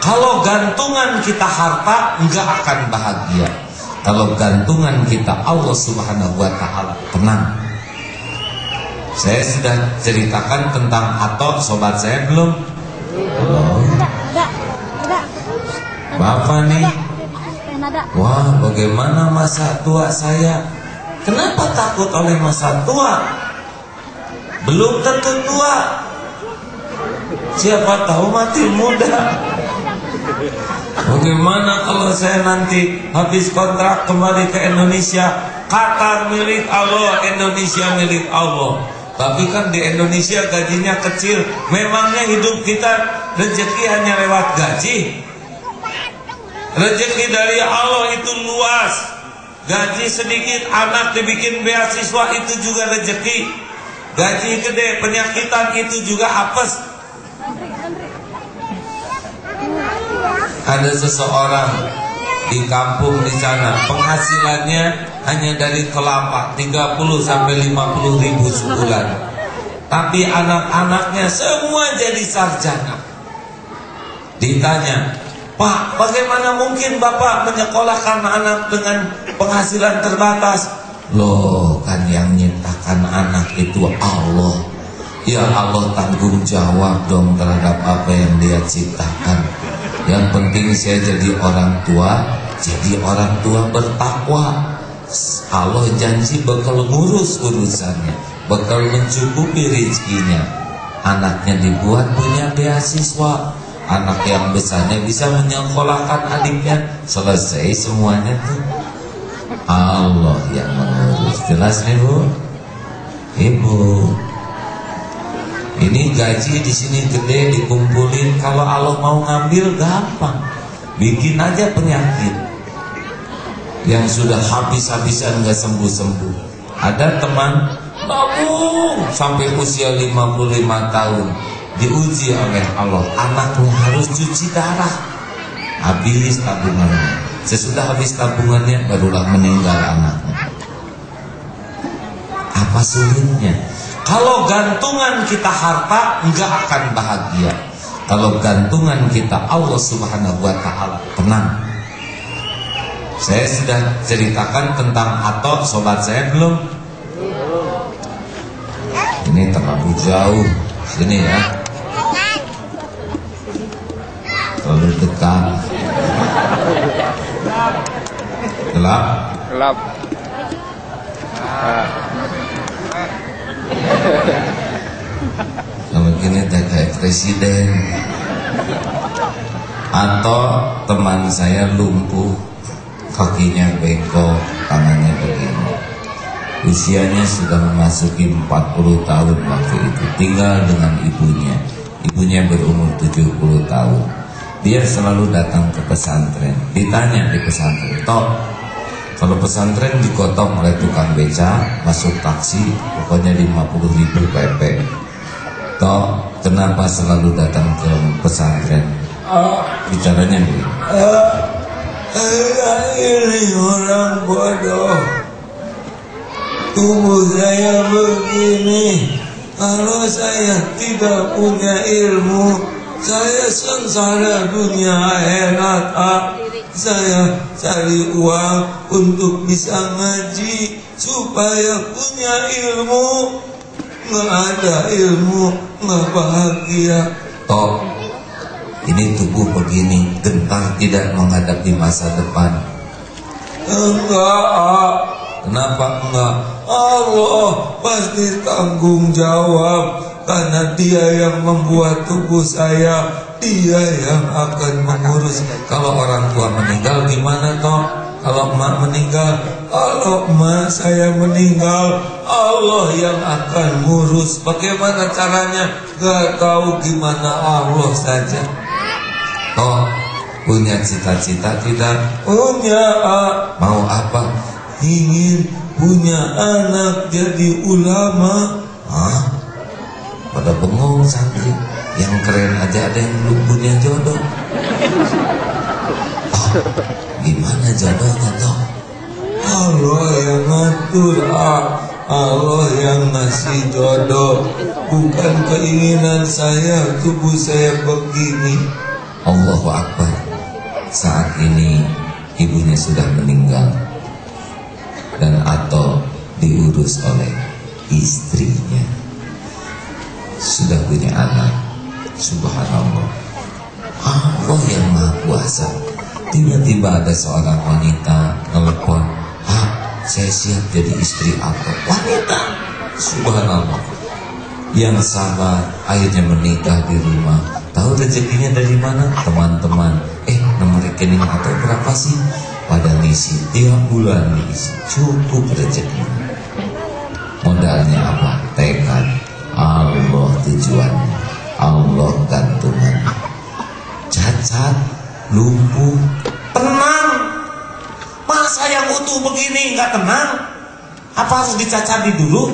Kalau gantungan kita harta, enggak akan bahagia. Kalau gantungan kita Allah Subhanahu wa Ta'ala, tenang. Saya sudah ceritakan tentang Atok, sobat saya belum? Belum. Bapak nih, wah bagaimana masa tua saya? Kenapa takut oleh masa tua? Belum tentu tua. Siapa tahu mati muda. Bagaimana kalau saya nanti habis kontrak kembali ke Indonesia? Qatar milik Allah, Indonesia milik Allah. Tapi kan di Indonesia gajinya kecil. Memangnya hidup kita rezeki hanya lewat gaji? Rezeki dari Allah itu luas. Gaji sedikit, anak dibikin beasiswa, itu juga rezeki. Gaji gede, penyakitan, itu juga apes. Ada seseorang di kampung di sana, penghasilannya hanya dari kelapa 30 sampai 50 ribu sebulan. Tapi anak-anaknya semua jadi sarjana. Ditanya, Pak, bagaimana mungkin Bapak menyekolahkan anak dengan penghasilan terbatas? Loh, kan yang nyiptakan anak itu Allah. Ya Allah tanggung jawab dong terhadap apa yang Dia ciptakan. Yang penting saya jadi orang tua bertakwa. Allah janji bakal ngurus urusannya, bakal mencukupi rezekinya. Anaknya dibuat punya beasiswa, anak yang besarnya bisa menyekolahkan adiknya. Selesai semuanya tuh Allah yang mengurus. Jelas nih Bu? Ibu, ini gaji di sini gede dikumpulin. Kalau Allah mau ngambil gampang, bikin aja penyakit yang sudah habis-habisan nggak sembuh-sembuh. Ada teman nabung sampai usia 55 tahun, diuji oleh Allah, anaknya harus cuci darah, habis tabungannya. Sesudah habis tabungannya barulah meninggal anaknya. Apa sulitnya? Kalau gantungan kita harta, enggak akan bahagia. Kalau gantungan kita Allah Subhanahu wa Ta'ala, tenang. Saya sudah ceritakan tentang Atok, sobat saya belum? Ini terlalu jauh. Sini ya. Terlalu dekat. Gelap. Gelap. Kalau gini kayak presiden. Atau teman saya lumpuh, kakinya bengkok, tangannya begini. Usianya sudah memasuki 40 tahun waktu itu. Tinggal dengan ibunya. Ibunya berumur 70 tahun. Dia selalu datang ke pesantren. Ditanya di pesantren, Tok, kalau pesantren digotong oleh tukang beca, masuk taksi, pokoknya 50 ribu PP. Tok, kenapa selalu datang ke pesantren? Bicaranya begini. Ini orang bodoh. Tubuh saya begini. Kalau saya tidak punya ilmu, saya sengsara dunia akhirat. Saya cari uang untuk bisa ngaji supaya punya ilmu. Nggak ada ilmu, nggak bahagia. Toh, ini tubuh begini, gentar tidak menghadapi masa depan. Enggak. Kenapa enggak? Allah pasti tanggung jawab, karena Dia yang membuat tubuh saya, Dia yang akan mengurus. Kalau orang tua meninggal gimana toh? Kalau emak meninggal, kalau emak saya meninggal, Allah yang akan ngurus. Bagaimana caranya? Gak tahu, gimana Allah saja. Toh punya cita-cita tidak? Punya. Mau apa? Ingin punya anak jadi ulama. Hah? Pada bengong santri. Yang keren aja ada yang belum punya jodoh. Oh, gimana jodohnya toh? Allah yang ngatur. Allah yang ngasih jodoh. Bukan keinginan saya tubuh saya begini. Allahu Akbar. saat ini ibunya sudah meninggal dan atau diurus oleh istrinya, sudah punya anak. Subhanallah, Allah yang Maha Kuasa. Tiba-tiba ada seorang wanita telepon, saya siap jadi istri aku. Wanita, subhanallah, yang sabar, akhirnya menikah di rumah. Tahu rezekinya dari mana? Teman-teman, nomor rekening atau berapa sih? Pada ngisi tiap bulan diisi, cukup rezekinya. Modalnya apa? Tekad. Allah tujuannya, Allah gantungannya. Cacat, lumpuh, tenang. Masa yang utuh begini nggak tenang? Apa harus dicacadi dulu?